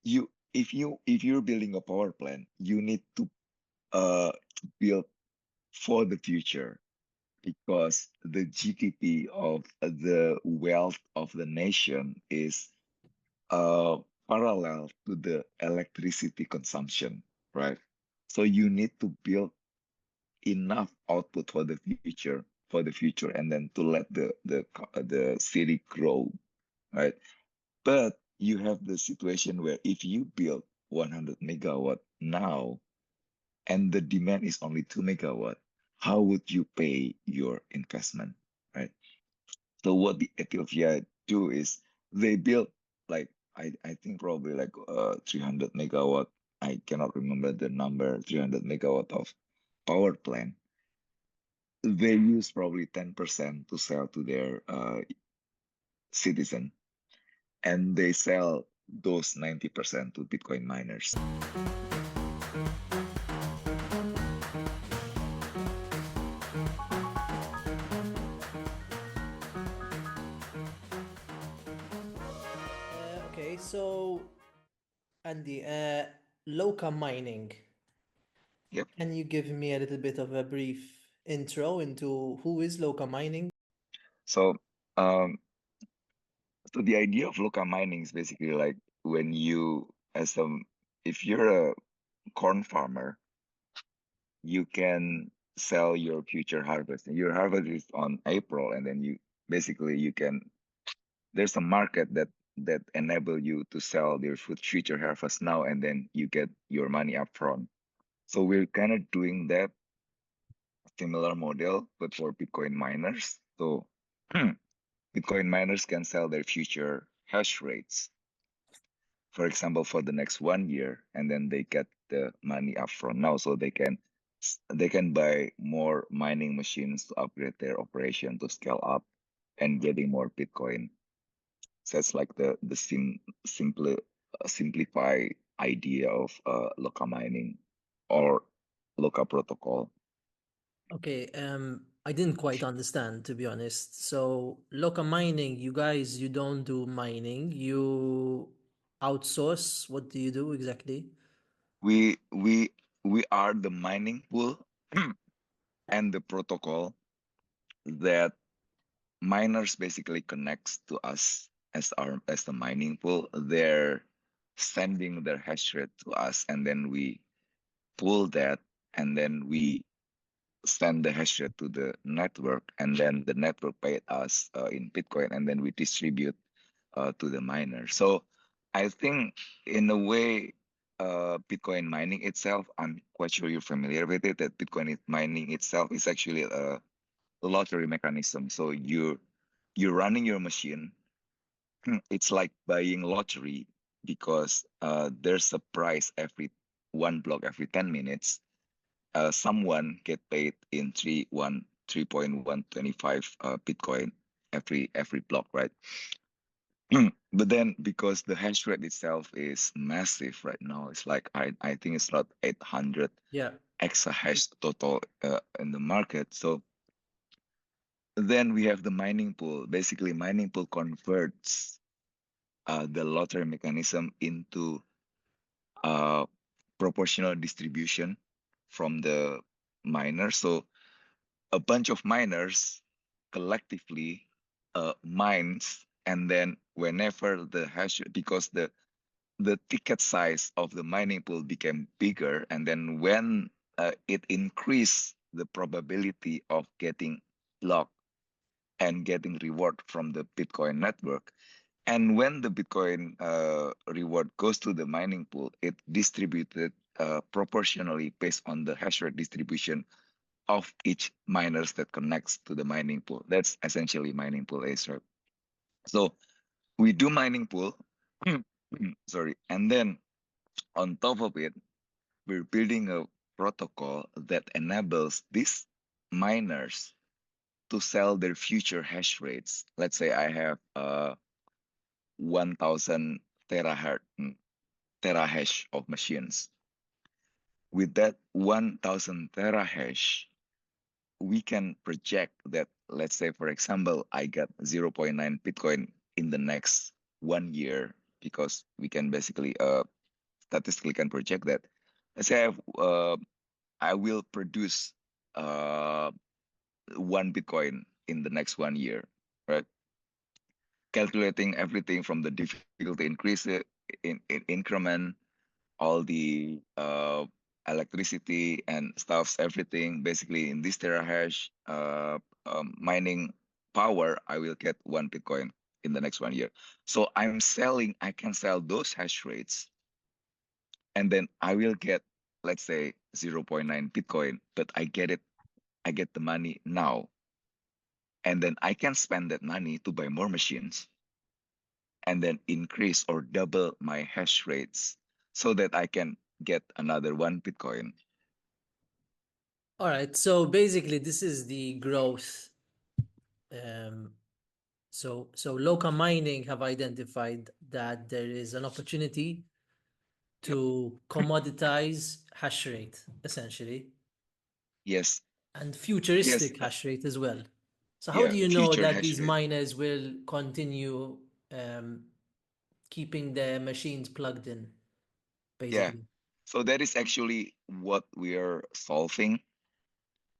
if you're building a power plant, you need to build for the future because the GDP of the wealth of the nation is uh, parallel to the electricity consumption, right? So you need to build enough output for the future, and then to let the city grow, right? But you have the situation where if you build 100 megawatt now and the demand is only 2 megawatt, how would you pay your investment, right? So what the Ethiopia do is they build like I think probably like 300 megawatt. I cannot remember the number, 300 megawatt of power plant. They use probably 10% to sell to their citizen, and they sell those 90% to Bitcoin miners. Okay, so Andy, Loka mining. Yep. Can you give me a little bit of a brief intro into who is Loka mining? So um so the idea of Loka mining is basically like when you as a if you're a corn farmer, you can sell your future harvest. Your harvest is on April, and then you basically you can there's a market that enable you to sell your future harvest now, and then you get your money upfront. So we're kind of doing that similar model, but for Bitcoin miners. So Bitcoin miners can sell their future hash rates, for example, for the next 1 year, and then they get the money upfront now, so they can buy more mining machines to upgrade their operation to scale up and getting more Bitcoin. So it's like the simplify idea of Loka mining or Loka protocol. Okay, I didn't quite understand to be honest. So, Loka mining, you guys, you don't do mining, you outsource. What do you do exactly? We we we are the mining pool and the protocol that miners basically connects to us as the mining pool. They're sending their hash rate to us, and then we pull that, and then we send the hash rate to the network, and then the network paid us in Bitcoin, and then we distribute to the miner. So I think in a way, Bitcoin mining itself, I'm quite sure you're familiar with it, that mining itself is actually a lottery mechanism. So you're running your machine. It's like buying lottery because there's a price every one block every 10 minutes. Someone get paid in 3.125 Bitcoin every block, right? But then because the hash rate itself is massive right now, it's like I think it's not 800 Yeah. exahash total in the market. So then we have the mining pool. Basically, mining pool converts the lottery mechanism into uh, proportional distribution from the miners. So a bunch of miners collectively mines, and then whenever the hash, because the ticket size of the mining pool became bigger, and then when it increased the probability of getting blocked and getting reward from the Bitcoin network. And when the Bitcoin reward goes to the mining pool, it distributed proportionally based on the hash rate distribution of each miners that connects to the mining pool. That's essentially mining pool is, right? So we do mining pool, sorry, and then on top of it, we're building a protocol that enables these miners to sell their future hash rates. Let's say I have 1,000 terahertz terahash of machines. With that 1,000 terahash, we can project that, let's say, for example, I got zero point 0.9 Bitcoin in the next 1 year. because we can basically statistically can project that. Let's say I will produce uh 1 Bitcoin in the next 1 year, right? Calculating everything from the difficulty increase in increment, all the electricity and stuffs, everything basically in this terahash mining power, I will get 1 Bitcoin in the next 1 year. So I can sell those hash rates, and then I will get, let's say, 0.9 Bitcoin, but I get the money now, and then I can spend that money to buy more machines and then increase or double my hash rates so that I can get another 1 Bitcoin. All right. So basically, this is the growth. Um, so Loka Mining have identified that there is an opportunity Yep. to commoditize hash rate, essentially, Yes. and Yes. futuristic hash rate as well. So how Yeah. do you know Future that hash these rate. miners will continue um, keeping their machines plugged in, Yeah. basically? So that is actually what we are solving,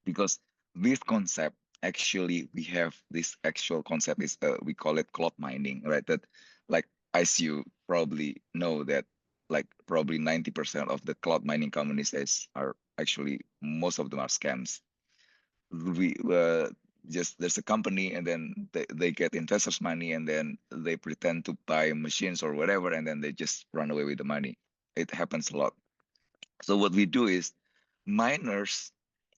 because this concept, actually we have this actual concept is we call it cloud mining, right? That, like, as you probably know, that like probably 90% of the cloud mining companies are actually, most of them are scams. We just, there's a company, and then they get investors money, and then they pretend to buy machines or whatever, and then they just run away with the money. It happens a lot. So what we do is, miners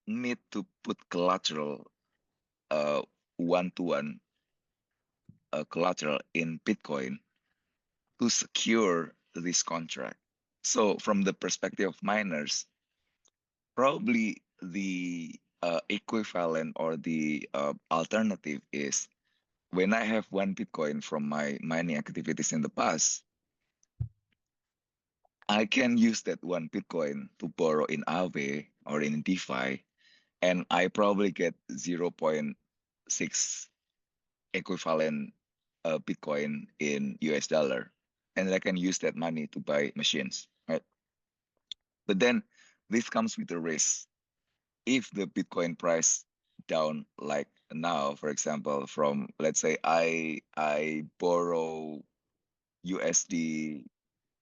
need to put collateral, uh, one-to-one collateral in Bitcoin to secure this contract. So from the perspective of miners, probably the equivalent or the alternative is, when I have 1 Bitcoin from my mining activities in the past, I can use that 1 Bitcoin to borrow in Aave or in DeFi, and I probably get zero point 0.6 equivalent Bitcoin in US dollar, and I can use that money to buy machines, right? But then this comes with a risk. If the Bitcoin price down, like now, for example, from, let's say, I borrow USD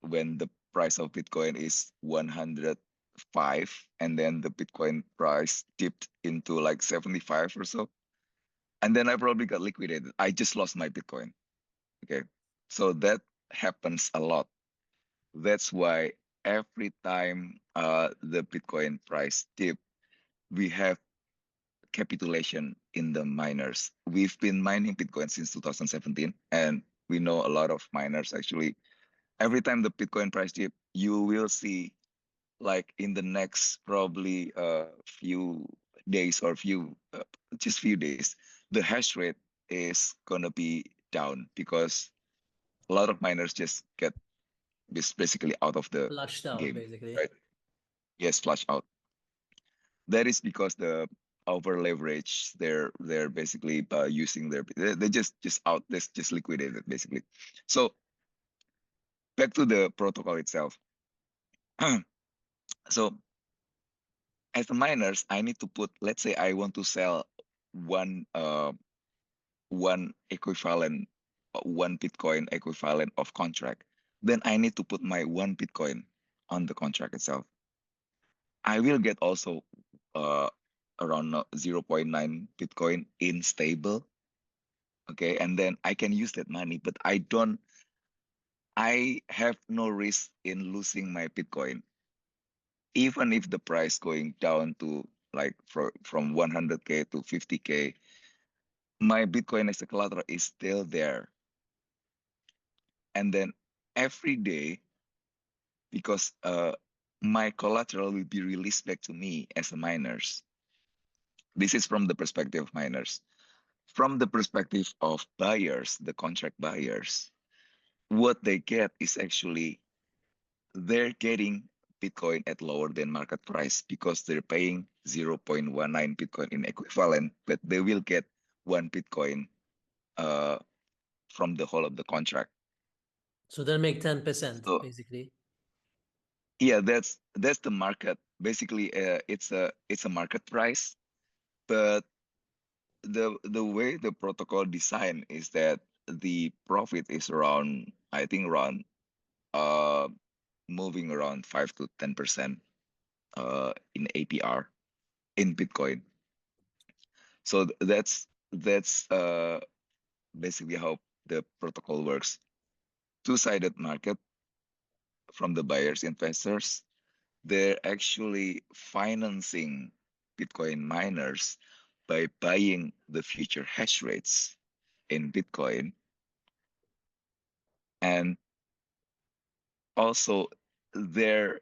when the price of Bitcoin is 105, and then the Bitcoin price dipped into like 75 or so, and then I probably got liquidated. I just lost my Bitcoin. Okay. So that happens a lot. That's why every time the Bitcoin price dip, we have capitulation in the miners. We've been mining Bitcoin since 2017, and we know a lot of miners actually. Every time the Bitcoin price dip, you will see, like, in the next probably few days or few days, the hash rate is gonna be down, because a lot of miners just get basically out of the Flushed out, game, basically. right? Yes, flush out. That is because the over leverage, they're basically using they just out, this just liquidated basically. So back to the protocol itself. So as a miners, I need to put, let's say I want to sell one one equivalent 1 Bitcoin equivalent of contract, then I need to put my 1 Bitcoin on the contract itself. I will get also uh around 0.9 Bitcoin in stable. Okay, and then I can use that money, but I have no risk in losing my Bitcoin, even if the price going down to, like, from 100K to 50K. My Bitcoin as a collateral is still there, and then every day, because my collateral will be released back to me as a miners. This is from the perspective of miners. From the perspective of buyers, the contract buyers, what they get is actually, they're getting Bitcoin at lower than market price, because they're paying 0.19 Bitcoin in equivalent, but they will get 1 Bitcoin uh, from the whole of the contract. So they'll make 10% So basically. yeah, that's the market. Basically, it's a market price, but the way the protocol design is that the profit is around, I think around uh moving around 5 to 10% in APR in Bitcoin. So that's basically how the protocol works. Two-sided market from the buyers, investors. They're actually financing Bitcoin miners by buying the future hash rates in Bitcoin. And also, they're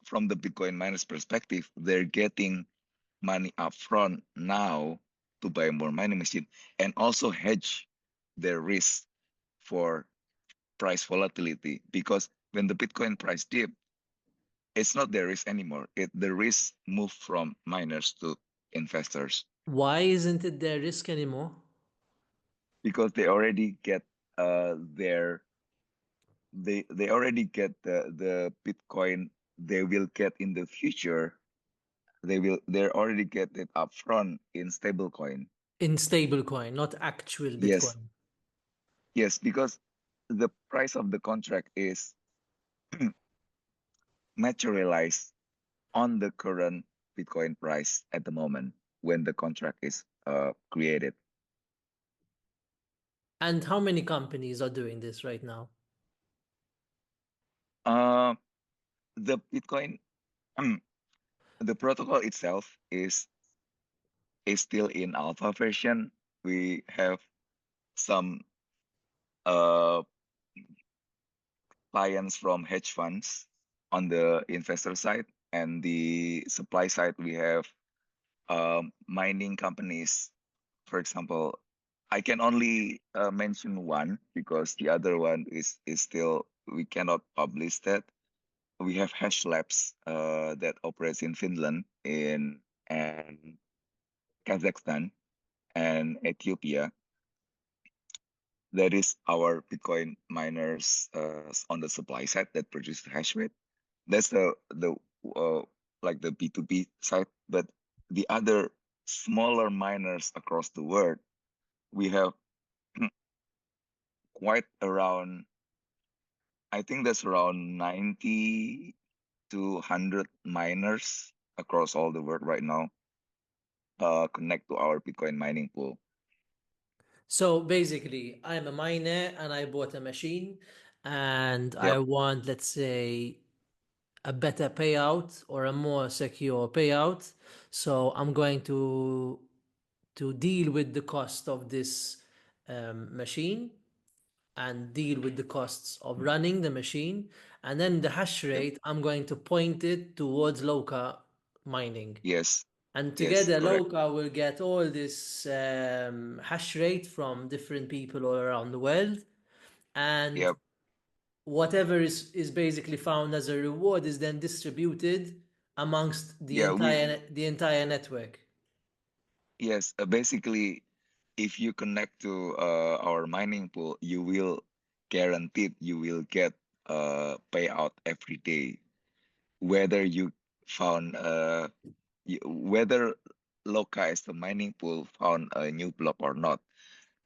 from the Bitcoin miners' perspective, they're getting money upfront now to buy more mining machine and also hedge their risk for price volatility, because when the Bitcoin price dip, it's not their risk anymore. The risk moved from miners to investors Why isn't it their risk anymore? because they already get their they already get the Bitcoin they will get in the future. They already get it upfront in stablecoin. In stablecoin, not actual Yes, Bitcoin. yes, because the price of the contract is materialized on the current Bitcoin price at the moment when the contract is created. And how many companies are doing this right now? Uh, the Bitcoin, the protocol itself is still in alpha version. We have some uh, clients from hedge funds on the investor side, and the supply side we have mining companies. For example, I can only mention one because the other one is still we cannot publish that. We have Hash Labs that operates in Finland, in and Kazakhstan and Ethiopia. That is our Bitcoin miners on the supply side that produce the hash rate. That's the uh, like the B2B side. But the other smaller miners across the world, we have quite around, I think that's around 90 to 100 miners across all the world right now connect to our Bitcoin mining pool. So basically, I'm a miner and I bought a machine and I Yep, want, let's say, a better payout or a more secure payout. So I'm going to deal with the cost of this machine and deal with the costs of running the machine. And then the hash yep, rate, I'm going to point it towards Loka mining. yes, And yes, together, correct. Loka will get all this hash rate from different people all around the world. And Yep, whatever is basically found as a reward is then distributed amongst yeah, the entire network. yes, basically, if you connect to our mining pool, you will guaranteed you will get payout every day, whether you found whether Loka as the mining pool found a new block or not,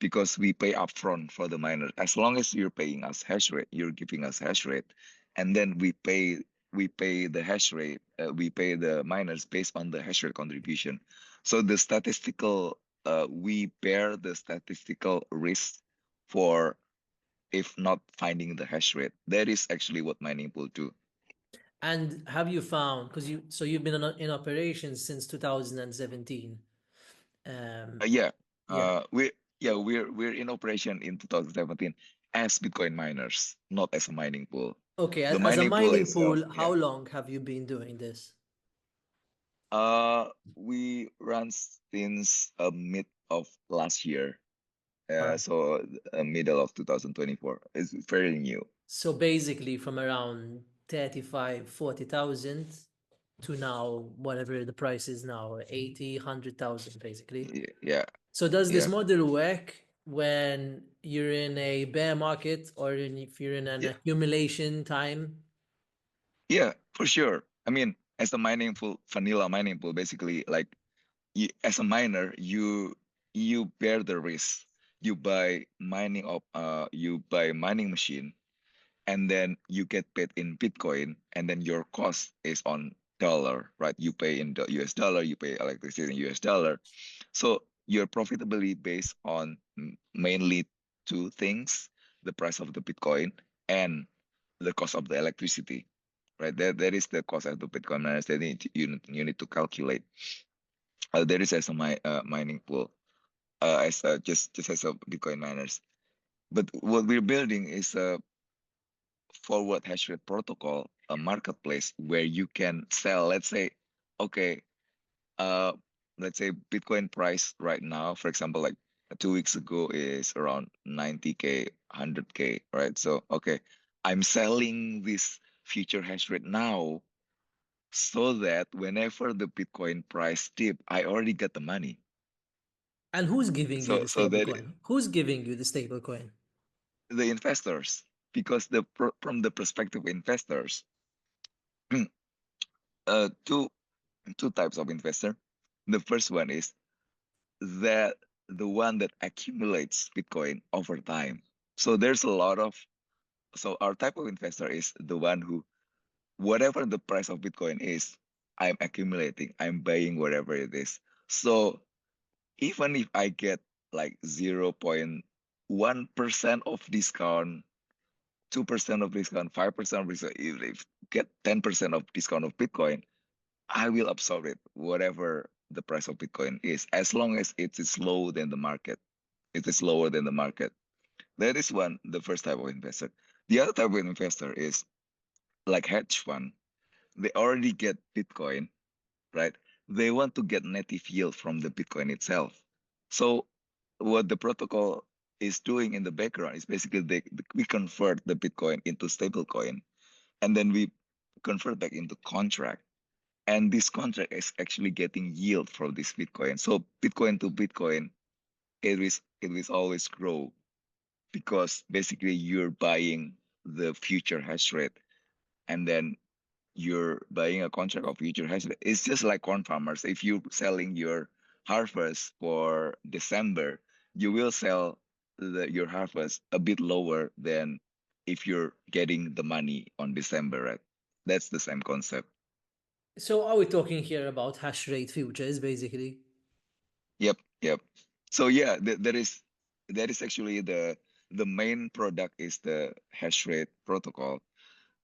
because we pay upfront for the miner. As long as you're paying us hash rate, you're giving us hash rate, and then we pay the hash rate. We pay the miners based on the hash rate contribution. So the statistical we bear the statistical risk for if not finding the hash rate. That is actually what mining pool do. And have you found, because you've been in operations since 2017. Um, Yeah, yeah. we yeah we're in operation in 2017 as Bitcoin miners, not as a mining pool. Okay, The as a mining pool mining itself, pool, how yeah. long have you been doing this? We ran since mid of last year. Uh, So middle of 2024. It's fairly new. so basically from around 35, 40,000 to now, whatever the price is now, 80, 100,000 basically. Yeah, So does this yeah. model work when you're in a bear market or if you're in an Yeah, accumulation time? yeah, for sure. I mean, as a vanilla mining pool, basically, like as a miner, you bear the risk. You buy mining machine, and then you get paid in Bitcoin, and then your cost is on dollar, right? You pay in the US dollar, you pay electricity in US dollar. So your profitability based on mainly two things: the price of the Bitcoin and the cost of the electricity, right? That is the cost of the Bitcoin miners that you need to calculate. There is as a mining pool, as just as a Bitcoin miners. But what we're building is a forward hash rate protocol, a marketplace where you can sell. Okay, uh, let's say Bitcoin price right now, for example, like 2 weeks ago is around 90K, 100K, right? So, okay, I'm selling this future hash rate now so that whenever the Bitcoin price dip, I already got the money. And who's giving you So, the so stable that coin? Who's giving you the stable coin? the investors, because from the perspective of investors, two types of investor. The first one is that the one that accumulates Bitcoin over time. So there's a lot of so our type of investor is the one who whatever the price of Bitcoin is, I'm accumulating, I'm buying whatever it is. So even if I get like 0.1% of discount, 2% of discount, 5% of discount, if get 10% of discount of Bitcoin, I will absorb it, whatever the price of Bitcoin is, as long as it is lower than the market. It is lower than the market. That is the first type of investor. The other type of investor is like hedge fund. They already get Bitcoin, right? They want to get native yield from the Bitcoin itself. So what the protocol is doing in the background is basically we convert the Bitcoin into stable coin, and then we convert back into contract. And this contract is actually getting yield from this Bitcoin. So Bitcoin to Bitcoin, it will always grow because basically you're buying the future hash rate, and then you're buying a contract of future hash rate. It's just like corn farmers. If you're selling your harvest for December, you will sell your harvest a bit lower than if you're getting the money on December, right? That's the same concept. So are we talking here about hash rate futures, basically? Yep, yep. So yeah, that is actually the main product is the hash rate protocol.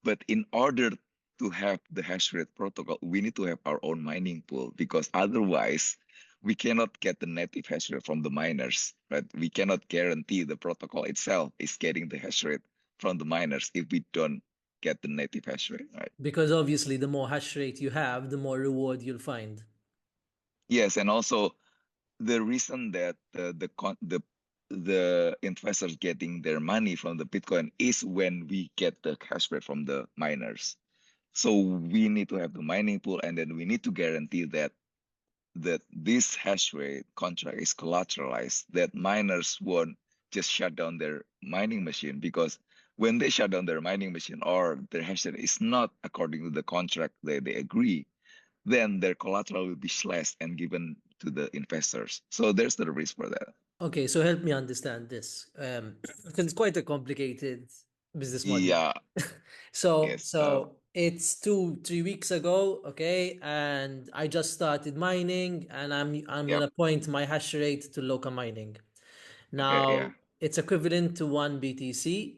But in order to have the hash rate protocol, we need to have our own mining pool because otherwise we cannot get the native hash rate from the miners, right? We cannot guarantee the protocol itself is getting the hash rate from the miners if we don't get the native hash rate, right? Because obviously, the more hash rate you have, the more reward you'll find. Yes, and also the reason that the investors getting their money from the Bitcoin is when we get the cash back from the miners. So we need to have the mining pool, and then we need to guarantee that this hash rate contract is collateralized, that miners won't just shut down their mining machine because when they shut down their mining machine or their hash rate is not according to the contract they agree, then their collateral will be slashed and given to the investors. So there's the risk for that. Okay, so help me understand this. Because it's quite a complicated business model. Yeah, So, yes. so it's 3 weeks ago, okay, and I just started mining, and I'm Yep. gonna point my hash rate to Loka mining. Okay, yeah. Now, it's equivalent to one BTC.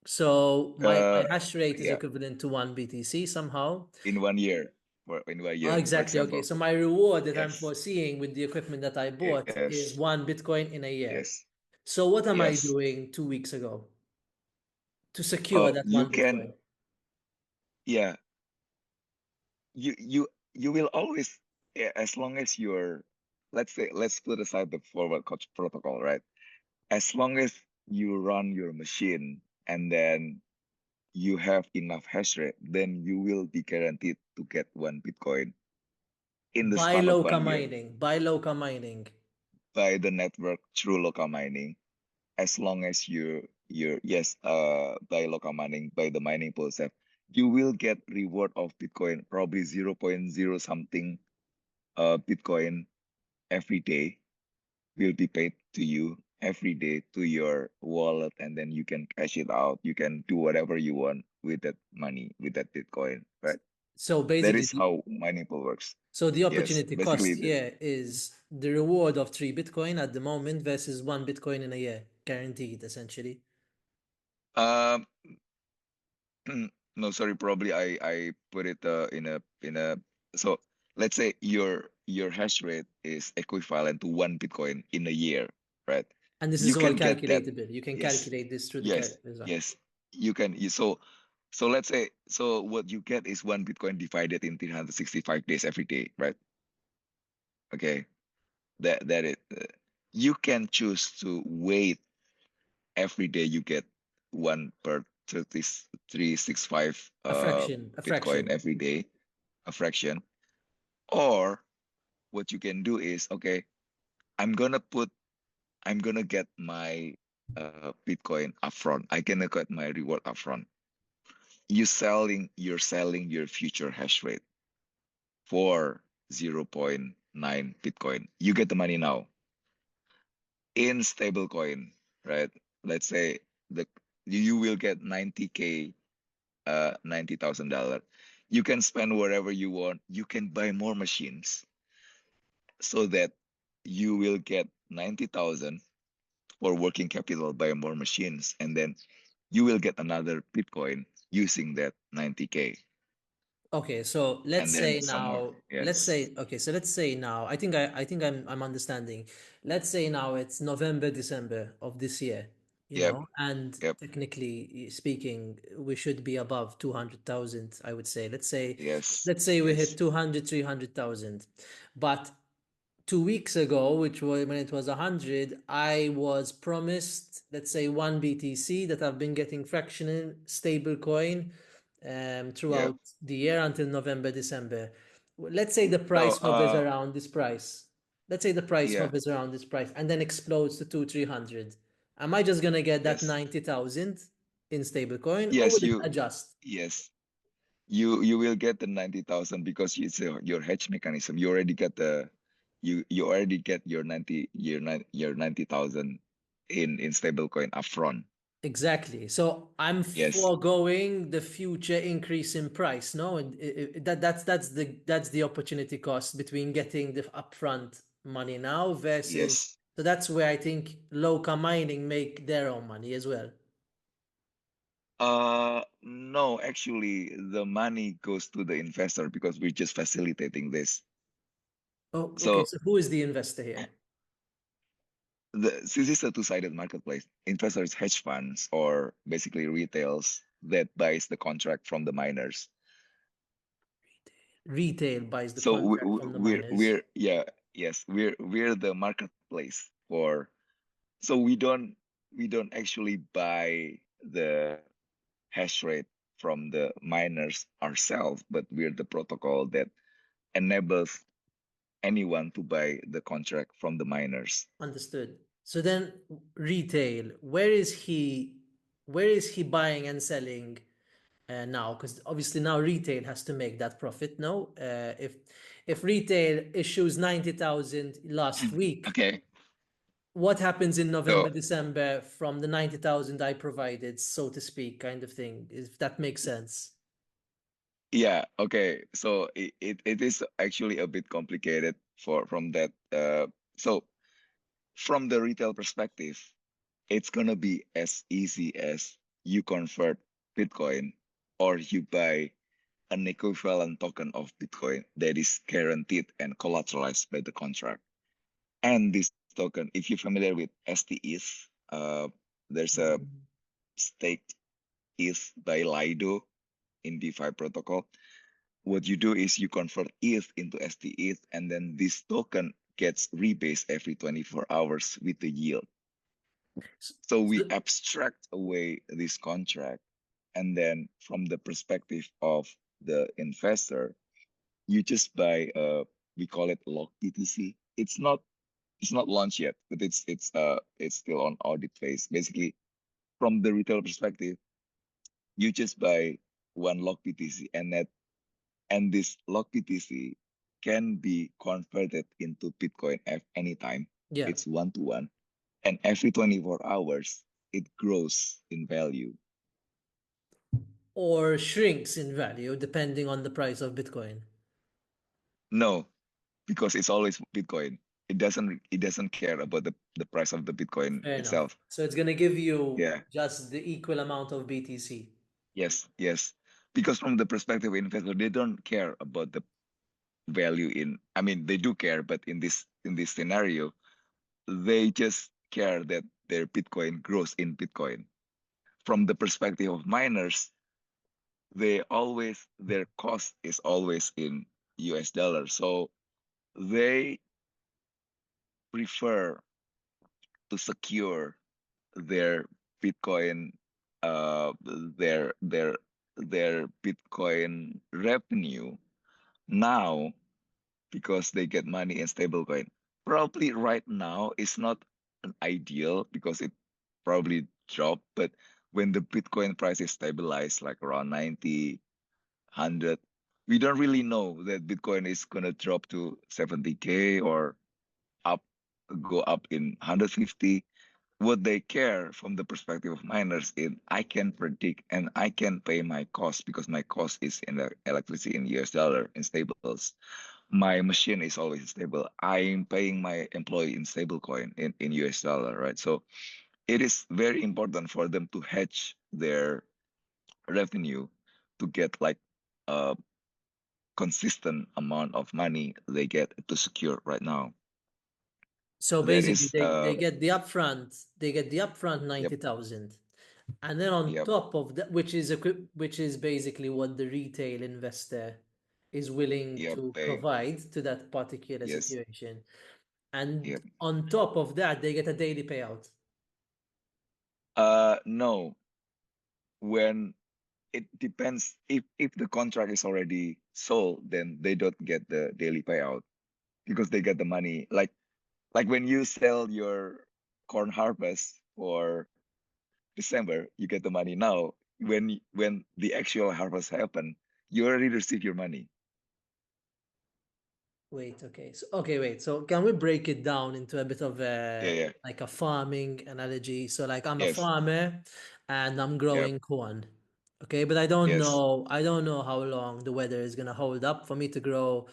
So my hash rate is Yeah, equivalent to one BTC somehow. in 1 year, for Exactly. Okay. example. So my reward that I'm Yes. foreseeing with the equipment that I bought Yes. is one Bitcoin in a year. Yes. So what am I Yes. doing 2 weeks ago to secure Oh, that you one can, Bitcoin? yeah, you will always, yeah, as long as you're, let's say, let's put aside the forward coach protocol, right? As long as you run your machine and then you have enough hash rate, then you will be guaranteed to get one Bitcoin in the Buy span of Loka 1 year. mining. Buy Loka mining. by the network through local mining, as long as you're yes, by local mining, by the mining pool itself, you will get reward of Bitcoin, probably 0.0 something Bitcoin every day will be paid to you every day to your wallet, and then you can cash it out. You can do whatever you want with that money, with that Bitcoin, right? So That basically, is how mining pool works. so the Yes, opportunity basically cost here is the reward of 3 Bitcoin at the moment versus 1 Bitcoin in a year, guaranteed, essentially. um no, sorry, probably I put it in a so let's say your hash rate is equivalent to 1 Bitcoin in a year, right? And this is You all can get that. calculatable. You can Yes, calculate this through the yes, calculator. yes. You can. So let's say, so what you get is 1 Bitcoin divided in 365 days every day, right? Okay, that it. You can choose to wait every day. You get one per 365 A Bitcoin fraction. every day, a fraction. Or what you can do is, okay, I'm gonna put, I'm gonna get my Bitcoin upfront. I gonna get my reward upfront. You're selling your future hash rate for zero point 0.9 Bitcoin. You get the money now in stablecoin, right? Let's say the you will get 90K, $90,000. You can spend wherever you want. You can buy more machines so that you will get 90,000 for working capital, buy more machines, and then you will get another Bitcoin using that 90K. Okay, so And then some more. Yes. let's say now, I think I'm understanding. Let's say now it's November, December of this year, Yep. and Yep. technically speaking, we should be above 200,000, I would say. Yes. Let's say we hit Yes. 200, 300,000. But 2 weeks ago, which was when it was 100, I was promised, let's say, one BTC that I've been getting fractional stable coin Yep. throughout the year until November, December. Let's say the No. price hovers around this price. Let's say the price Yeah. hovers around this price and then explodes to 300. Am I just gonna get that Yes. 90,000 in stable coin, or Yes. will it adjust? Yes. You will get the 90,000 because it's your hedge mechanism. You already get you already get your 90,000 in stablecoin upfront. Exactly. So I'm Yes. foregoing the future increase in price. No, and that's the opportunity cost between getting the upfront money now versus. Yes. So that's where I think Loka mining make their own money as well. No, actually, the money goes to the investor because we're just facilitating this. Oh, okay. So So who is the investor here? this is a two-sided marketplace. Investors, hedge funds, or basically retails that buys the contract from the miners. Retail buys the So contract from the miners. we're yeah, yes, we're the marketplace for. So we don't actually buy the hash rate from the miners ourselves, but we're the protocol that enables anyone to buy the contract from the miners. Understood. So then retail, where is he buying and selling now? Because obviously now retail has to make that profit. No, if retail issues 90,000 last week, Okay. what happens in November, So December from the 90,000 I provided, so to speak, kind of thing, if that makes sense? yeah, okay. So it is actually a bit complicated for from that. So from the retail perspective, it's gonna be as easy as you convert Bitcoin or you buy an equivalent token of Bitcoin that is guaranteed and collateralized by the contract. And this token, if you're familiar with STETH, there's a Mhm. staked ETH by Lido in DeFi protocol. What you do is you convert ETH into STETH, and then this token gets rebased every 24 hours with the yield. So we So, abstract away this contract, and then from the perspective of the investor, you just buy we call it lock BTC. It's not It's not launched yet, but it's still on audit phase. Basically, from the retail perspective, you just buy one lock BTC, and this lock BTC can be converted into Bitcoin at any time. Yeah. It's one to one, and every 24 hours it grows in value. Or shrinks in value depending on the price of Bitcoin. No, because it's always Bitcoin. It doesn't care about the price of the Bitcoin Fair enough. itself. So it's gonna give you Yeah. just the equal amount of BTC. Yes. Yes. Because from the perspective of investor, they don't care about the value in. I mean, they do care, but in this scenario, they just care that their Bitcoin grows in Bitcoin. From the perspective of miners, their cost is always in US dollar. So they prefer to secure their Bitcoin, their Bitcoin revenue now because they get money in stablecoin. Probably right now is not an ideal because it probably dropped, but when the Bitcoin price is stabilized like around 90, 100, we don't really know that Bitcoin is gonna drop to 70K or up go up in 150. What they care from the perspective of miners is I can predict and I can pay my cost because my cost is in the electricity in US dollar in stables. My machine is always stable. I'm paying my employee in stable coin in US dollar, right? So it is very important for them to hedge their revenue to get like a consistent amount of money they get to secure right now. So That basically is they get the upfront yep, 90,000. And then on yep, top of that, which is basically what the retail investor is willing yep, to pay. provide to that particular Yes, situation. And yep. on top of that, they get a daily payout. No, when it depends if the contract is already sold, then they don't get the daily payout because they get the money like when you sell your corn harvest for December, you get the money now. When the actual harvest happen, you already receive your money. Wait, okay. Wait. So can we break it down into a bit of Yeah, a yeah. like a farming analogy? So like I'm a Yes. farmer and I'm Yep. growing corn. Okay, but Yes. I don't know how long the weather is gonna hold up for me to grow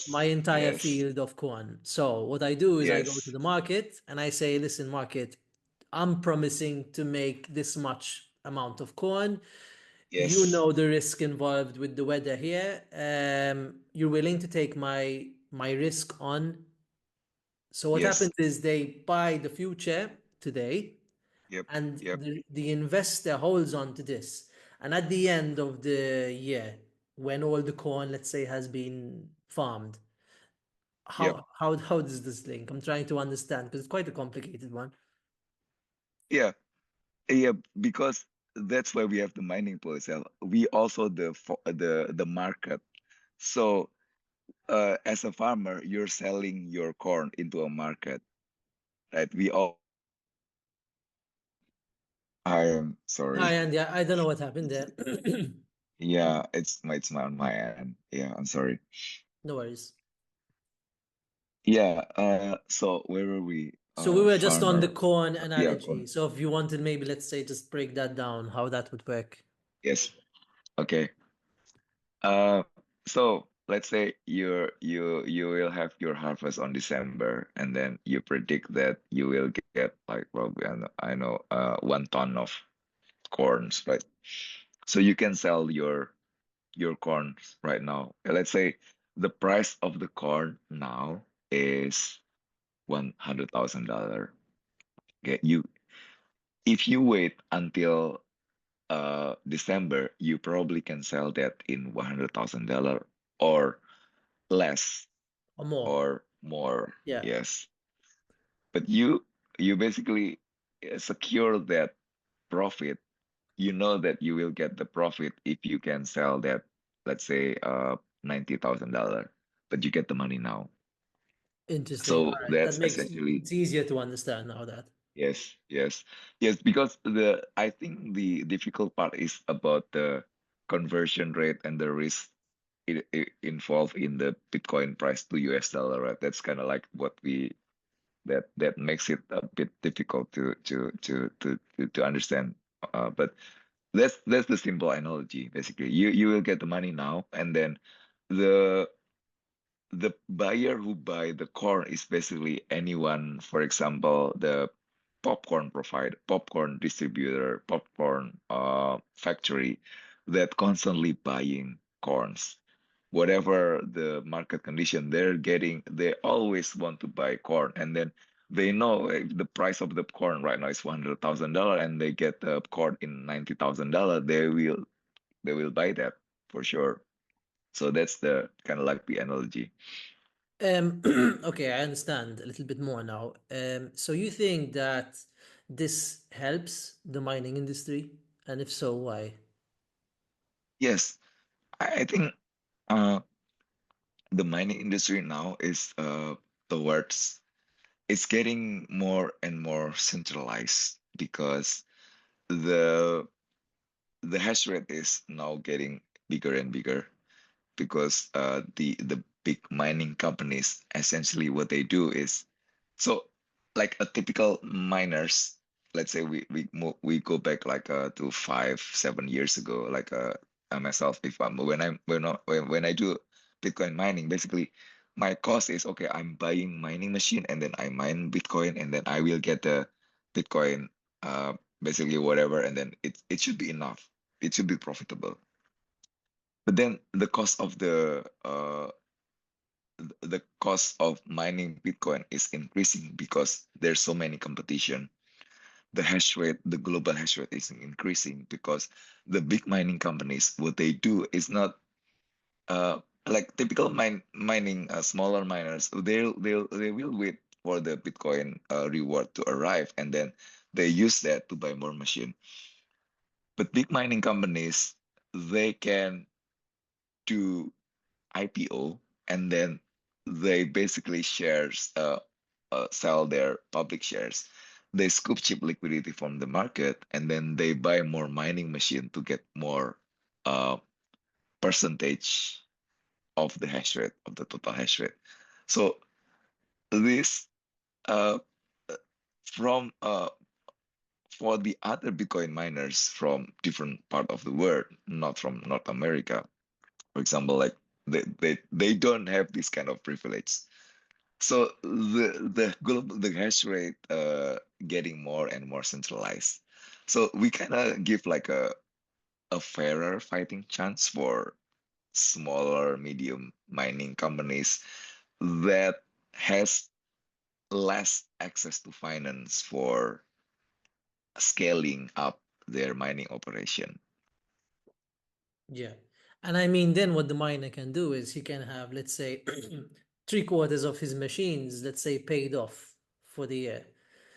my Yes. entire Yes. field of corn. So what I do is I go to Yes. the market and I say, listen, market, I'm promising to make this much amount of corn. You Yes. know the risk involved with the weather here. You're willing to take my risk on. So what Yes. happens is they buy the future today, Yep. and Yep. the investor holds on to this. And at the end of the year, when all the corn, let's say, has been farmed, Yep. how does this link? I'm trying to understand because it's quite a complicated one. Yeah. Yeah. Because that's why we have the mining pool itself. We also the market. So as a farmer, you're selling your corn into a market, right? We all. I am Hi, sorry. and yeah, I don't know what happened there. Yeah, it's my on my end. Yeah, I'm sorry. No worries. Yeah, so where were we? So we were just on the Farmer. corn Yeah, analogy. So if you wanted, maybe let's say just break that down, how that would work. yes. Okay. Uh, so let's say you will have your harvest on December, and then you predict that you will get like probably I know 1 ton of corns, right? So you can sell your corns right now. Let's say the price of the corn now is $100,000. Okay, if you wait until December, you probably can sell that in $100,000 or less Or more. or more. Yeah. Yes, but you basically secure that profit. You know that you will get the profit if you can sell that, let's say $90,000, but you get the money now. Interesting. All So right. That that's makes essentially. it's easier to understand now that. Yes, yes, yes, because I think the difficult part is about the conversion rate and the risk involved in the Bitcoin price to US dollar, right? That's kind of like what we that makes it a bit difficult to understand. But that's the simple analogy, basically. You will get the money now, and then the the buyer who buy the corn is basically anyone, for example, the popcorn provider, popcorn distributor, popcorn factory that constantly buying corns. Whatever the market condition they're getting, they always want to buy corn. And then they know if the price of the corn right now is $100,000 and they get the corn in $90,000, they will buy that for sure. So that's the kind of like the analogy. Um, okay, I understand a little bit more now. So you think that this helps the mining industry? And if so, why? Yes, I think uh, the mining industry now is towards it's getting more and more centralized because the the hash rate is now getting bigger and bigger because the big mining companies essentially what they do is so like a typical miners, let's say we go back like to 5 7 years ago, like myself, if I'm when I do Bitcoin mining, basically my cost is okay, I'm buying mining machine and then I mine Bitcoin and then I will get the Bitcoin basically whatever, and then it should be enough, it should be profitable. But then the cost of mining Bitcoin is increasing because there's so many competition. The hash rate, the global hash rate is increasing because the big mining companies, what they do is not uh like typical mining smaller miners. They will wait for the Bitcoin reward to arrive and then they use that to buy more machine. But big mining companies, they can do IPO, and then they basically sell their public shares. They scoop cheap liquidity from the market, and then they buy more mining machine to get more uh, percentage of the hash rate of the total hash rate. So this uh, from for the other Bitcoin miners from different part of the world, not from North America, for example, like they don't have this kind of privilege. So the hash rate getting more and more centralized. So we kind of give like a fairer fighting chance for smaller, medium mining companies that has less access to finance for scaling up their mining operation. Yeah. And I mean, then what the miner can do is he can have, let's say, three quarters of his machines, let's say, paid off for the year.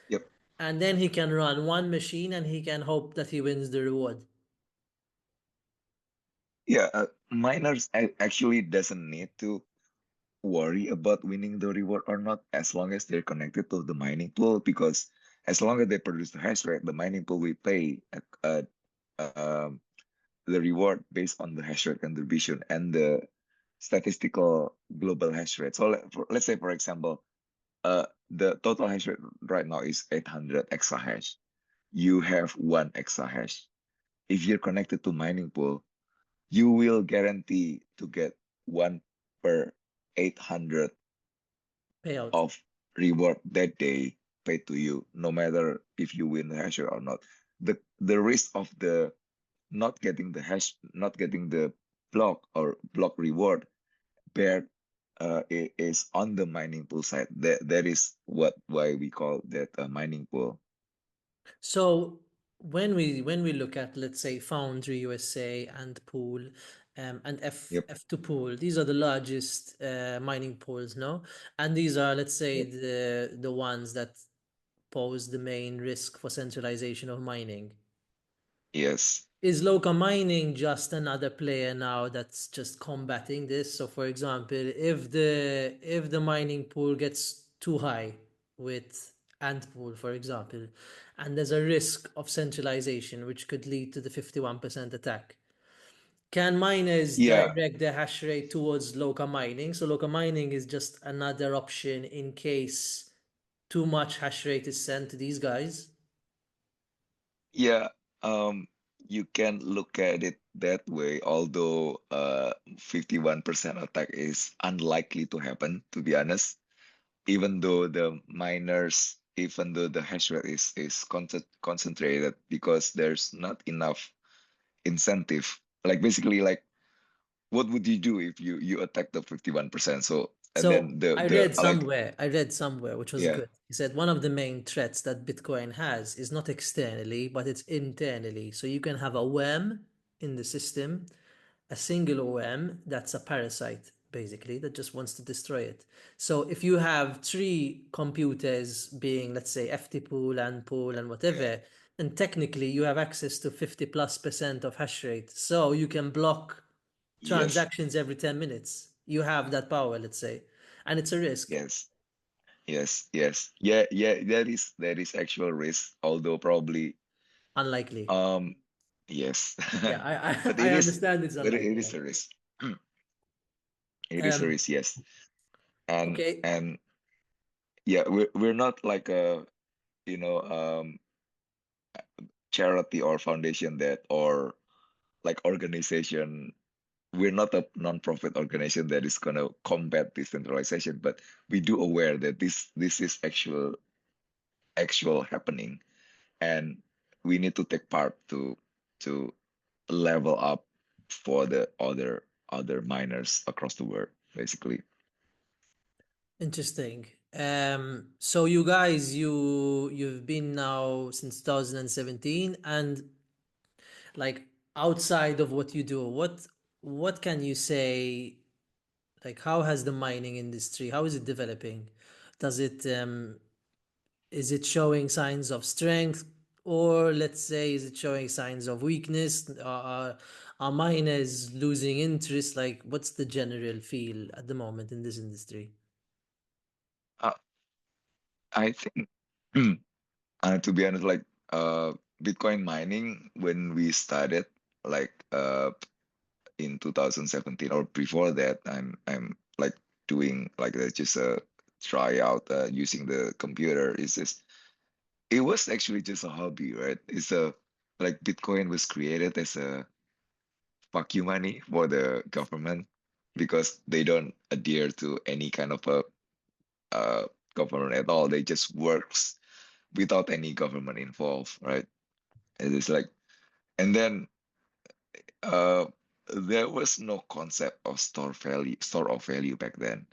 Yep. And then he can run one machine and he can hope that he wins the reward. Yeah, miners actually doesn't need to worry about winning the reward or not as long as they're connected to the mining pool because as long as they produce the hash rate, the mining pool will pay um, the reward based on the hash rate contribution and the statistical global hash rate. So let's say, for example, the total hash rate right now is 800 exahash. You have one exahash. If you're connected to mining pool, you will guarantee to get one per 800 Payout. of reward that they pay to you, no matter if you win the hash rate or not. The risk of the not getting the block reward bear is on the mining pool side. That is why we call that a mining pool. So when we look at, let's say, Foundry USA and Pool, and Yep, F2 Pool, these are the largest mining pools, no? And these are, let's say, yep. the ones that pose the main risk for centralization of mining. Yes. Is Loka Mining just another player now that's just combating this? So for example, if the mining pool gets too high with ant pool, for example, and there's a risk of centralization which could lead to the 51% attack, can miners Yeah. direct their hash rate towards Loka Mining? So Loka Mining is just another option in case too much hash rate is sent to these guys. Yeah. Um, you can look at it that way, although 51% attack is unlikely to happen, to be honest. Even though the hash rate is concentrated because there's not enough incentive. Like basically, like what would you do if you attack the 51%? So and So then the like I read somewhere, which was yeah, good. He said one of the main threats that Bitcoin has is not externally, but it's internally. So you can have a worm in the system, a single worm that's a parasite, basically, that just wants to destroy it. So if you have three computers being, let's say, FT pool and pool and yeah, whatever, and technically you have access to 50+% of hash rate. So you can block yes, transactions every 10 minutes. You have that power, let's say, and it's a risk. yes, yes. Yeah, yeah, that is actual risk, although probably Unlikely. um yes. Yeah, But I it is understand it's but it unlikely. is a risk. It is a Um, risk, yes. And okay. and yeah, we're not like a you know charity or foundation that or like organization. We're not a non-profit organization that is gonna combat decentralization, but we do aware that this is actual happening, and we need to take part to level up for the other miners across the world, basically. Interesting. So you guys, you've been now since 2017, and like outside of what you do, what can you say? Like, how has the mining industry? How is it developing? Does it is it showing signs of strength, or let's say, is it showing signs of weakness? Are miners losing interest? Like, what's the general feel at the moment in this industry? Uh, I think, to be honest, like Bitcoin mining when we started, like in 2017 or before that, I'm like doing like just a tryout using the computer. It was actually just a hobby, right? It's a like Bitcoin was created as a fuck you money for the government because they don't adhere to any kind of a uh, government at all. They just works without any government involved, right? It is like, and then uh, there was no concept of store of value back then.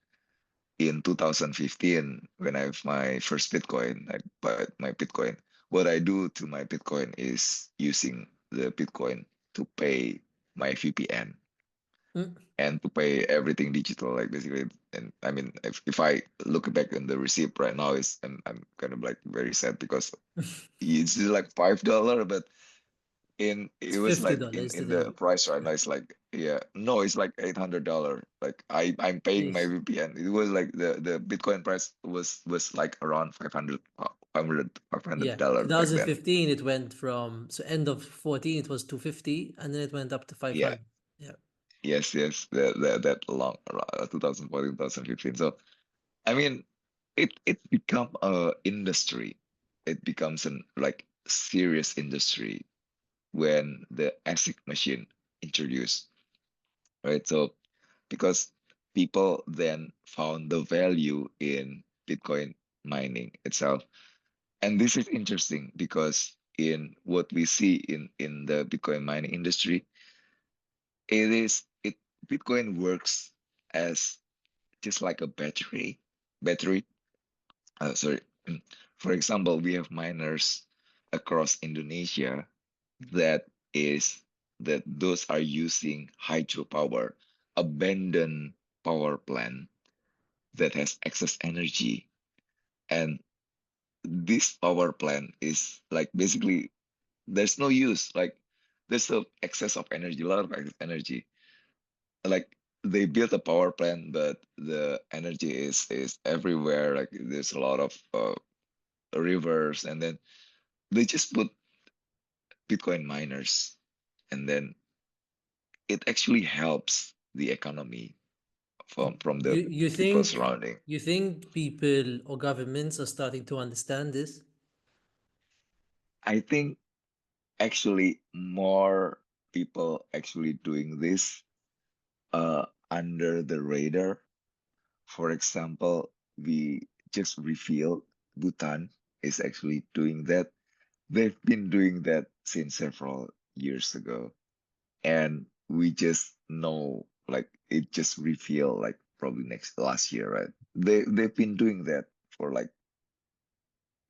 In 2015, when I have my first Bitcoin, I bought my Bitcoin. What I do to my Bitcoin is using the Bitcoin to pay my VPN Mm. and to pay everything digital, like basically. And I mean, if I look back in the receipt right now, is I'm kind of like very sad because it's just like $5, but in It's it was fifty like in dollars in the today. price right now it's like yeah no it's like $800 like I'm paying my Jeez. VPN. It was like the Bitcoin price was like around 500 five hundred Yeah, dollar back then. 2015 it went from, so end of 14 it was 250, and then it went up to Yeah, 500. Yeah. yes that long 2014 2015. So I mean it become a industry. It becomes an like serious industry when the ASIC machine introduced, right? So because people then found the value in Bitcoin mining itself. And this is interesting because in what we see in the Bitcoin mining industry, it Bitcoin works as just like a battery. Sorry. For example, we have miners across Indonesia that is that those are using hydropower, abandoned power plant that has excess energy. And this power plant is like basically there's no use. Like there's a excess of energy, a lot of excess energy. Like they built a power plant, but the energy is everywhere. Like there's a lot of rivers, and then they just put Bitcoin miners, and then it actually helps the economy from the You people think surrounding. people or governments are starting to understand this? I think actually more people actually doing this under the radar. For example, we just revealed Bhutan is actually doing that. They've been doing that since several years ago, and we just know like it just revealed like probably next last year, right? They've been doing that for like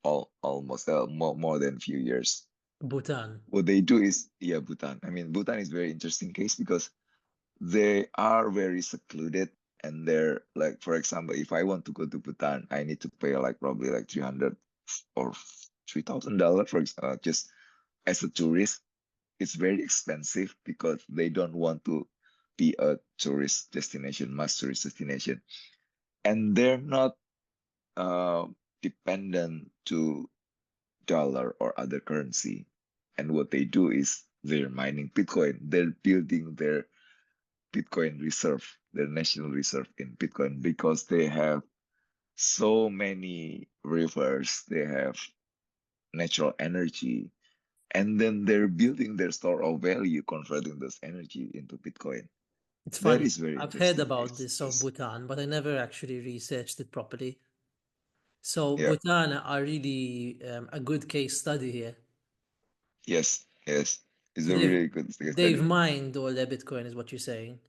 almost more than a few years. Bhutan. What they do is, yeah, Bhutan. I mean, Bhutan is very interesting case because they are very secluded, and they're like, for example, if I want to go to Bhutan, I need to pay like probably like 300 or $3,000 for just as a tourist. It's very expensive because they don't want to be a tourist destination, mass tourist destination, and they're not uh, dependent to dollar or other currency. And what they do is they're mining Bitcoin. They're building their Bitcoin reserve, their national reserve in Bitcoin, because they have so many rivers, they have natural energy, and then they're building their store of value, converting this energy into Bitcoin. It's That funny. is very I've heard interesting about case. this of Yes. Bhutan, but I never actually researched it properly. So Yeah. Bhutan are really a good case study here. Yes. Yes. It's So a really good case they've study. mined all their Bitcoin, is what you're saying.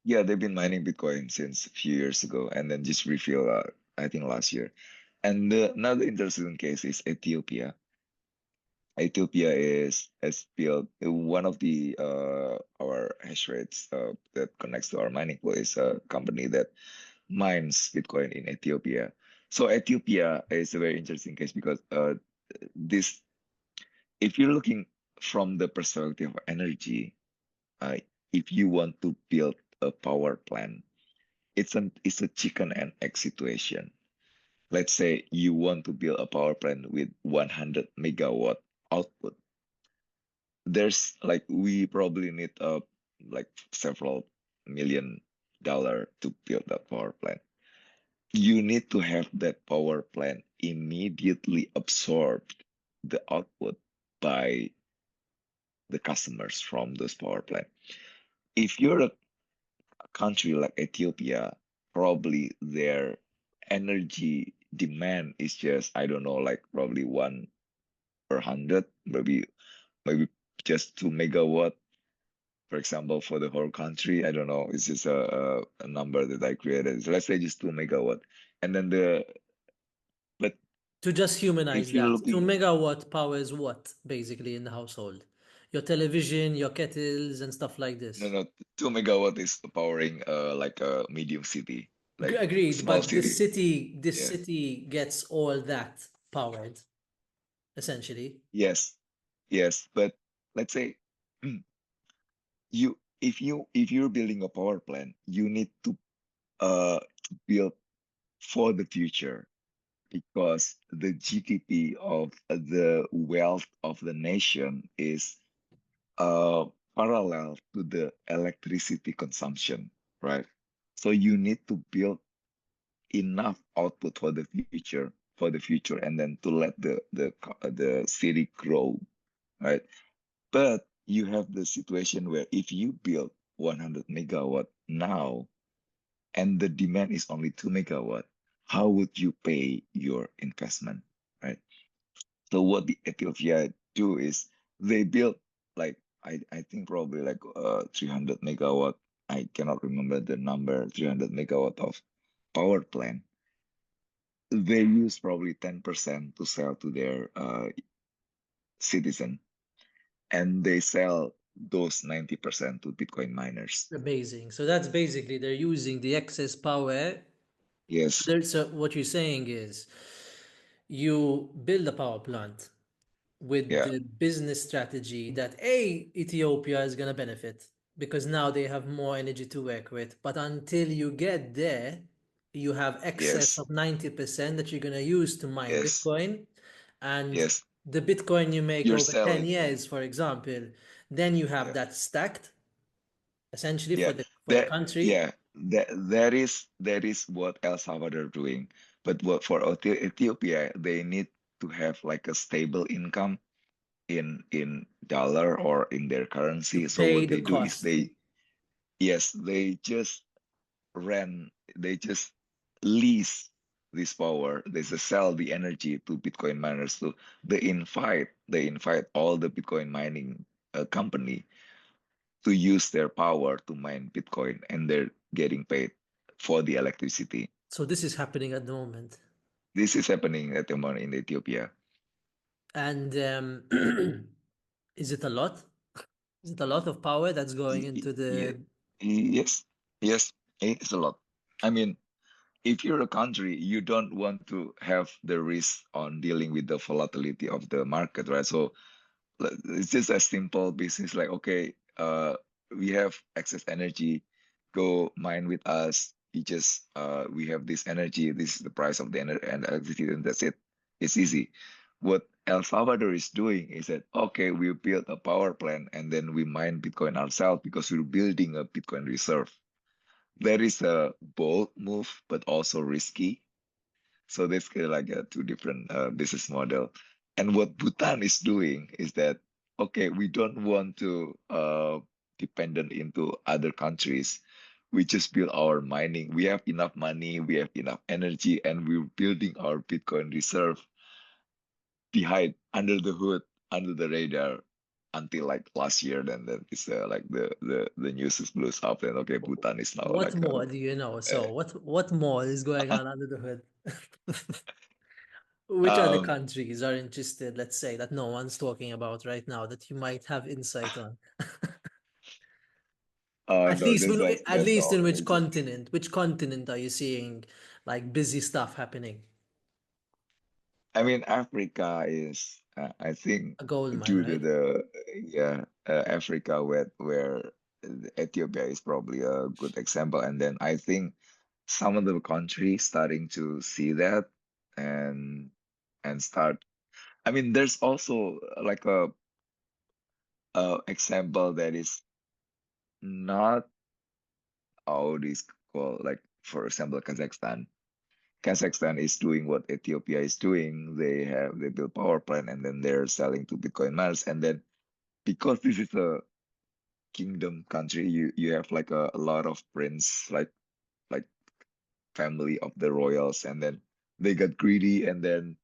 Yeah, they've been mining Bitcoin since a few years ago, and then just refill, I think last year. And another interesting case is Ethiopia. Ethiopia is has built one of the our hash rates that connects to our mining pool is a company that mines Bitcoin in Ethiopia. So Ethiopia is a very interesting case because this if you're looking from the perspective of energy, uh, if you want to build a power plant, it's a chicken and egg situation. Let's say you want to build a power plant with 100 megawatt output. There's like we probably need like several $1 million to build that power plant. You need to have that power plant immediately absorbed the output by the customers from this power plant. If you're a country like Ethiopia, probably their energy demand is just, I don't know, like probably 1 per 100, maybe just 2 megawatt, for example, for the whole country. I don't know. It's just a number that I created. So let's say just 2 megawatt. And then but To just humanize if you're that, 2 looking, megawatt powers what basically in the household? Your television, your kettles, and stuff like no, this. no, 2 megawatt is powering like a medium city, like Agreed, small but city. this Yeah. city gets all that powered essentially. Yes. Yes. But let's say if you're building a power plant, you need to build for the future because the GDP of the wealth of the nation is uh parallel to the electricity consumption, right? So you need to build enough output for the future, and then to let the city grow, right? But you have the situation where if you build 100 megawatt now and the demand is only 2 megawatt, how would you pay your investment, right? So what the Ethiopia do is they build like I think probably like 300 megawatt. I cannot remember the number. 300 megawatt of power plant. They use probably 10% to sell to their citizen, and they sell those 90% to Bitcoin miners. Amazing. So that's basically they're using the excess power. Yes. So what you're saying is you build a power plant, with Yeah. the business strategy that A, Ethiopia is going to benefit because now they have more energy to work with. But until you get there, you have excess Yes. of 90% that you're going to use to mine Yes. Bitcoin. And Yes. the Bitcoin you make You're over 10 selling. years, for example, then you have Yeah. that stacked essentially Yeah. for the That country. yeah. That is what El Salvador doing. But what for Ethiopia, they need to have like a stable income in dollar or in their To currency. So pay what the they do is cost. they just lease this power. They just sell the energy to Bitcoin miners. So they invite all the Bitcoin mining company to use their power to mine Bitcoin, and they're getting paid for the electricity. So this is happening at the moment. This is happening at the moment in Ethiopia. And is it a lot? Is it a lot of power that's going Y- into y- the Yes, yes, it's a lot. I mean, if you're a country, you don't want to have the risk on dealing with the volatility of the market, right? So it's just a simple business like, okay, we have excess energy, go mine with us. We have this energy, this is the price of the energy and electricity, and that's it. It's easy. What El Salvador is doing is that, okay, we build a power plant and then we mine Bitcoin ourselves because we're building a Bitcoin reserve. That is a bold move, but also risky. So that's kind of like a two different business model. And what Bhutan is doing is that, okay, we don't want to dependent into other countries. We just build our mining. We have enough money, we have enough energy, and we're building our Bitcoin reserve behind under the hood, under the radar until like last year. Then it's like the news is blows up and okay, Bhutan is now what like more do you know? a, So what more is going on under the hood? Which other um countries are interested, let's say, that no one's talking about right now that you might have insight on? no, that's like At that's least in all. which continent? Which continent are you seeing like busy stuff happening? I mean, Africa is, I think, A gold mine, due to right? the, yeah, Africa where Ethiopia is probably a good example. And then I think some of the countries starting to see that and start. I mean, there's also like a example that is not how this called, like for example, Kazakhstan. Kazakhstan is doing what Ethiopia is doing. They build power plant and then they're selling to Bitcoin miners. And then because this is a kingdom country, you have like a lot of prince, like family of the royals, and then they got greedy and then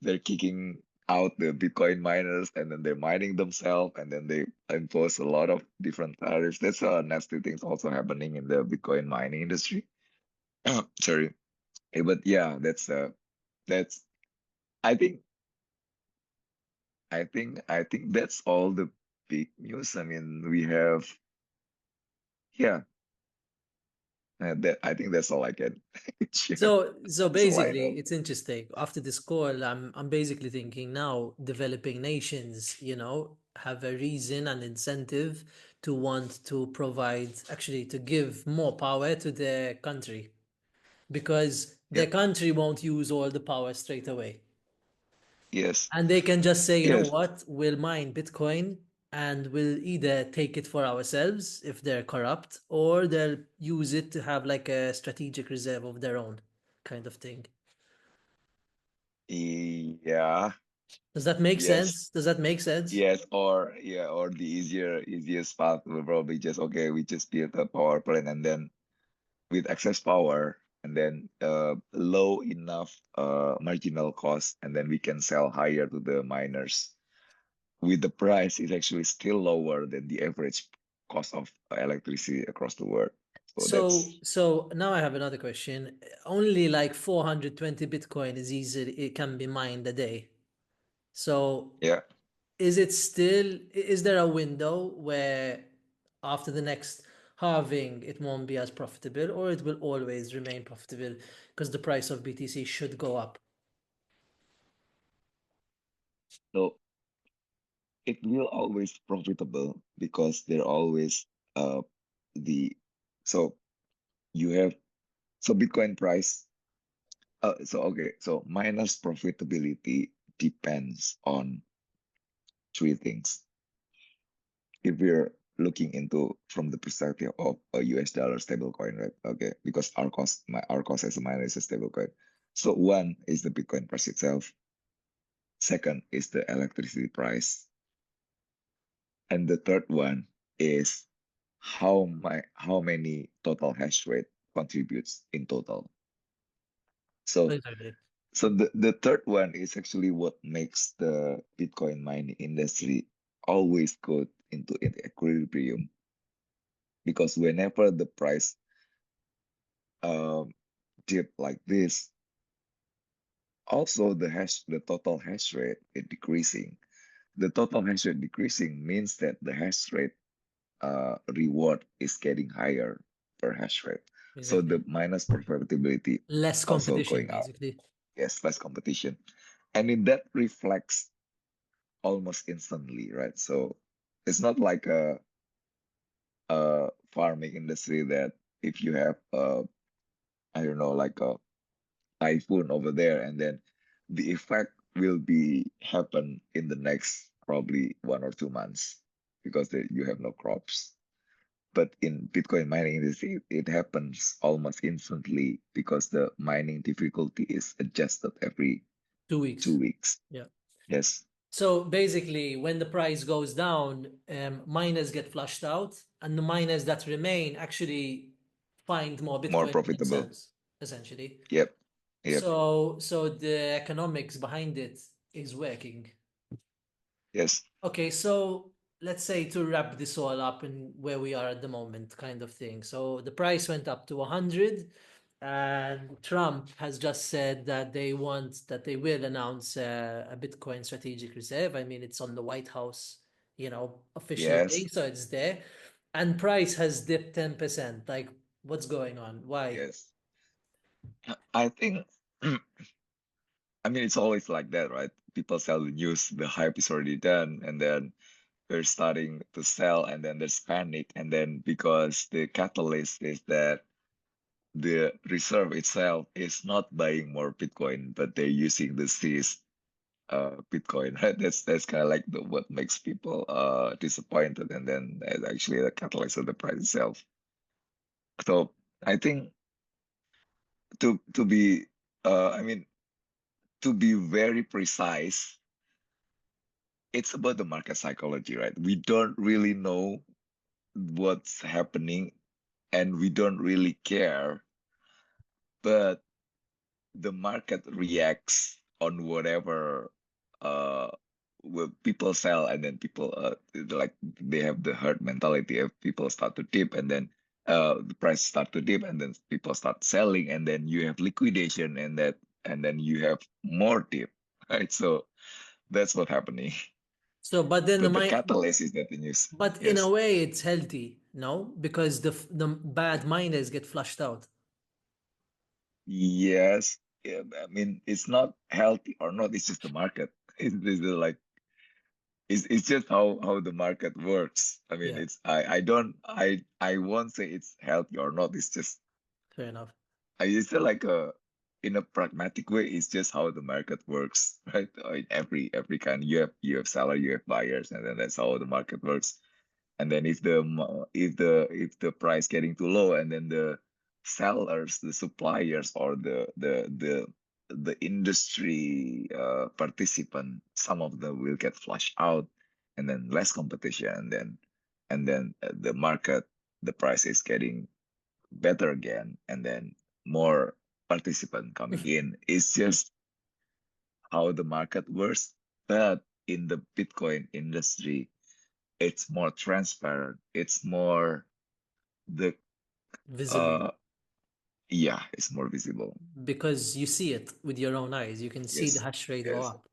they're kicking out the Bitcoin miners and then they're mining themselves and then they impose a lot of different tariffs. That's nasty things also happening in the Bitcoin mining industry. Sorry. But yeah, that's I think I think that's all the big news. I mean, we have yeah, that I think that's all I can share. So That's all I basically, know. it's interesting. After this call, I'm basically thinking now developing nations, have a reason and incentive to want to provide, actually to give more power to their country because their Yep. country won't use all the power straight away. Yes. And they can just say, you know Yes. what, we'll mine Bitcoin and we'll either take it for ourselves if they're corrupt, or they'll use it to have like a strategic reserve of their own kind of thing. Yeah. Does that make Yes. sense? Does that make sense? Yes. Or yeah. Or the easiest path will probably just okay. We just build a power plant and then with excess power and then low enough marginal cost and then we can sell higher to the miners with the price is actually still lower than the average cost of electricity across the world. So So, that's so now I have another question. Only like 420 Bitcoin is easy, it can be mined a day. So yeah. is there a window where after the next halving it won't be as profitable, or it will always remain profitable because the price of BTC should go up? No. it will always profitable because they're always uh the so you have so Bitcoin price so okay, so miners profitability depends on three things. If we're looking into from the perspective of a US dollar stable coin, right? Okay, because our cost as a miner is a stable coin. So one is the Bitcoin price itself. Second is the electricity price, and the third one is how many total hash rate contributes in total. So Exactly. the third one is actually what makes the Bitcoin mining industry always go into an equilibrium because whenever the price um dip like this, also the total hash rate is decreasing. The total hash rate decreasing means that the hash rate reward is getting higher per hash rate. So Exactly. the minus profitability Less also competition, going up. basically. Yes, less competition. And in that reflects almost instantly, right? So it's not like a farming industry that if you have I don't know, like a typhoon over there, and then the effect will be happen in the next probably 1 or 2 months because you have no crops. But in Bitcoin mining industry, it happens almost instantly because the mining difficulty is adjusted every Two two weeks. weeks. Yeah. Yes, So basically, when the price goes down, miners get flushed out, and the miners that remain actually find more more Bitcoin for profitable. themselves, essentially. Yep, yep, So the economics behind it is working. yes, Okay, so let's say to wrap this all up in where we are at the moment, kind of thing. So the price went up to 100, and Trump has just said that they will announce a Bitcoin strategic reserve. I mean, it's on the White House, official thing, yes, so it's there. And price has dipped 10%. Like, what's going on? Why? yes. I think, I mean, it's always like that, right? People sell the news, the hype is already done, and then they're starting to sell, and then there's panic, and then because the catalyst is that the reserve itself is not buying more Bitcoin, but they're using the seized Bitcoin, right? That's kind of like what makes people disappointed, and then actually the catalyst of the price itself. So I think to be I mean to be very precise, it's about the market psychology, right? We don't really know what's happening, and we don't really care, but the market reacts on whatever uh people sell, and then people like they have the herd mentality of people start to dip, and then the price start to dip, and then people start selling, and then you have liquidation, and then you have more dip, right? So that's what's happening. So, but then But the catalyst is that the news. but in a Yes. way, it's healthy, no? Because the bad miners get flushed out. Yes. Yeah, I mean, it's not healthy or not, it's just the market. It's like it's just how the market works. I mean, Yeah, it's I don't I won't say it's healthy or not. It's just fair enough. it's just like a in a pragmatic way. It's just how the market works, right? In every kind, you have seller, you have buyers, and then that's how the market works. And then if the price getting too low, and then the sellers, the suppliers, or the industry participant, some of them will get flushed out, and then less competition, and then the market, the price is getting better again, and then more participant coming in. It's just how the market works. But in the Bitcoin industry, it's more transparent. It's more the Visible. uh yeah, it's more visible. Because you see it with your own eyes. You can see the Yes, hash rate go yes, up.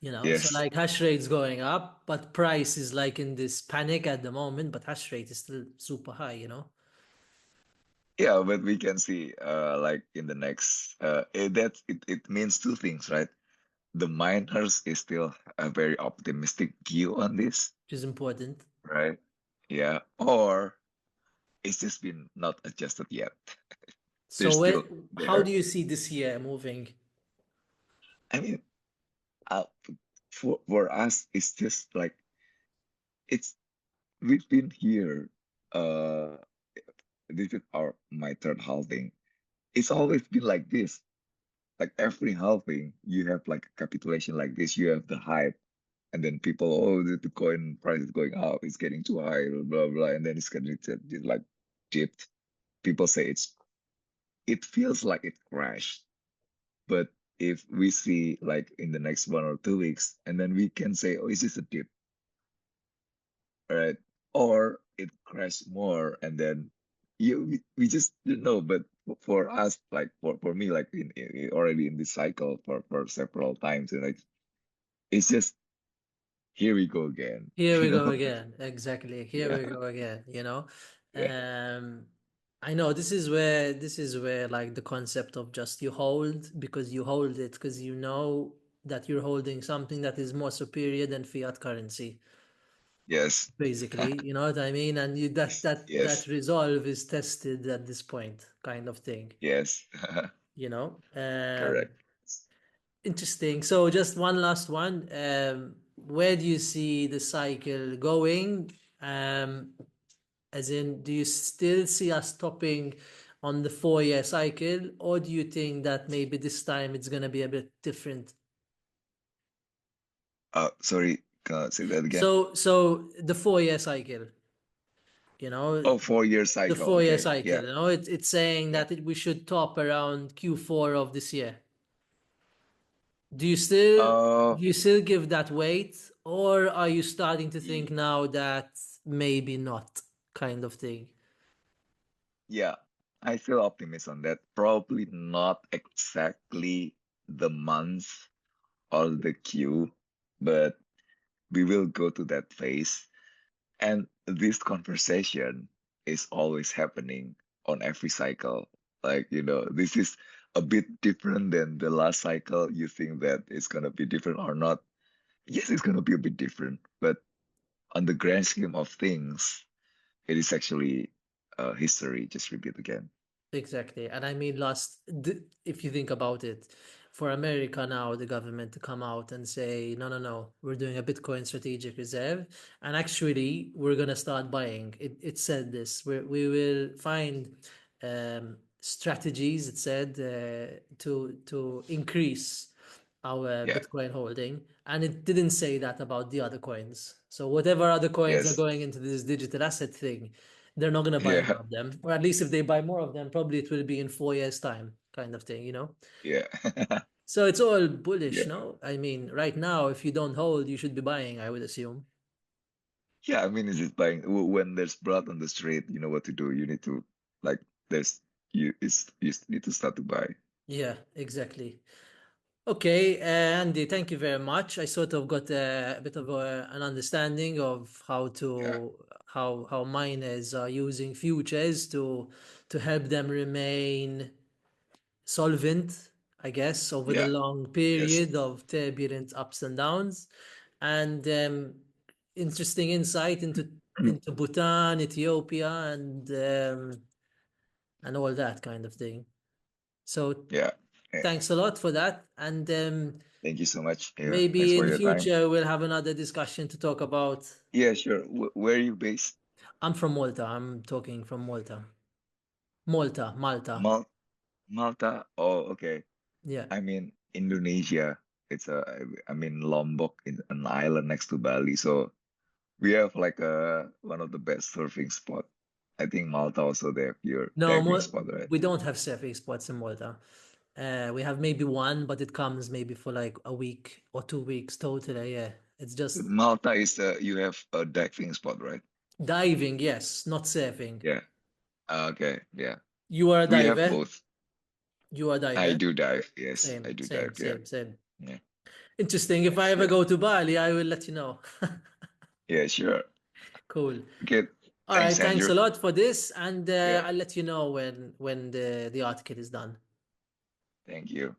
So yes. like hash rate's going up, but price is like in this panic at the moment, but hash rate is still super high. Yeah, but we can see like in the next it means two things, right? the miners is still a very optimistic view on this, which is important. right? Yeah. Or it's just been not adjusted yet. They're So still how there. do you see this year moving? I mean, uh, for us, it's just like it's we've been here. Uh, this is our my third halving. It's always been like this. Like every halving, you have like a capitulation like this. You have the hype, and then people, oh, the coin price is going up. It's getting too high, blah blah, blah, and then it's getting like dipped. People say it feels like it crashed. But if we see like in the next 1 or 2 weeks, and then we can say, oh, it's just a dip, right? Or it crashed more, and then we just don't know. But for us, like for me, like already in this cycle for several times, and like it's just here we go again, Here you we go know? again. Exactly. Here Yeah, we go again, you know. yeah, Um I know this is where like the concept of just you hold because you hold it because you know that you're holding something that is more superior than fiat currency, yes, basically. You know what I mean? And you that yes, resolve is tested at this point, kind of thing, yes, you know? correct. Interesting. So just one last one. Where do you see the cycle going? As in, do you still see us stopping on the 4 year cycle, or do you think that maybe this time it's gonna be a bit different? Sorry, say that again. So the 4 year cycle, you know, Oh, 4 year the cycle. 4 year Okay, cycle, yeah, you know, it's saying yeah. that we should top around Q4 of this year. Do you still Uh, do you still give that weight, or are you starting to think y- now that maybe not, kind of thing? yeah, I feel optimistic on that. Probably not exactly the month or the Q, but we will go to that phase. And this conversation is always happening on every cycle. Like, this is a bit different than the last cycle. You think that it's gonna be different or not? Yes, it's gonna be a bit different, but on the grand scheme of things, it is actually history just repeat again. Exactly. And I mean, if you think about it, for America now, the government to come out and say, no, no, no, we're doing a Bitcoin strategic reserve. And actually, we're going to start buying. It said this. We will find strategies, it said, to increase our Yeah. Bitcoin holding. And it didn't say that about the other coins. So whatever other coins are Yes. going into this digital asset thing, they're not going to buy Yeah. more of them. Or at least if they buy more of them, probably it will be in 4 years' time, kind of thing, you know? Yeah. So it's all Yeah. bullish, no? I mean, right now, if you don't hold, you should be buying, I would assume. Yeah. I mean, is it buying when there's blood on the street? You know what to do. You need to like there's you need to start to buy. Yeah, exactly. Okay, Andy, thank you very much. I sort of got a bit of an understanding of Yeah. how miners are using futures to help them remain solvent, I guess, over the Yeah. long Yes. period of turbulent ups and downs, and interesting insight into Bhutan, Ethiopia, and all that kind of thing. So Yeah. Yeah. thanks a lot for that, and Thank you so much. Yeah. Thanks maybe in for the your time. future we'll have another discussion to talk about. Yeah, sure. Where are you based? I'm from Malta. I'm talking from Malta. Malta, Malta. Mal Malta? Oh, okay. Yeah. I'm in Indonesia. I'm in Lombok, in an island next to Bali. So we have like one of the best surfing spot. I think Malta also they have your No, diving spot, right? we don't have surfing spots in Malta. We have maybe one, but it comes maybe for like a week or 2 weeks totally. Yeah, it's just Malta is you have a diving spot, right? diving. Yes, not surfing. Yeah. Okay. Yeah. You are a We have diver. both. You are a I diver. do dive. Yes, I Same, do same, dive. Yeah. same, same. Yeah. Interesting. If I ever Yeah. go to Bali, I will let you know. Yeah, sure. Cool. Okay. All right. Thanks, Thanks Andrew. a lot for this, and Yeah. I'll let you know when the article is done. Thank you.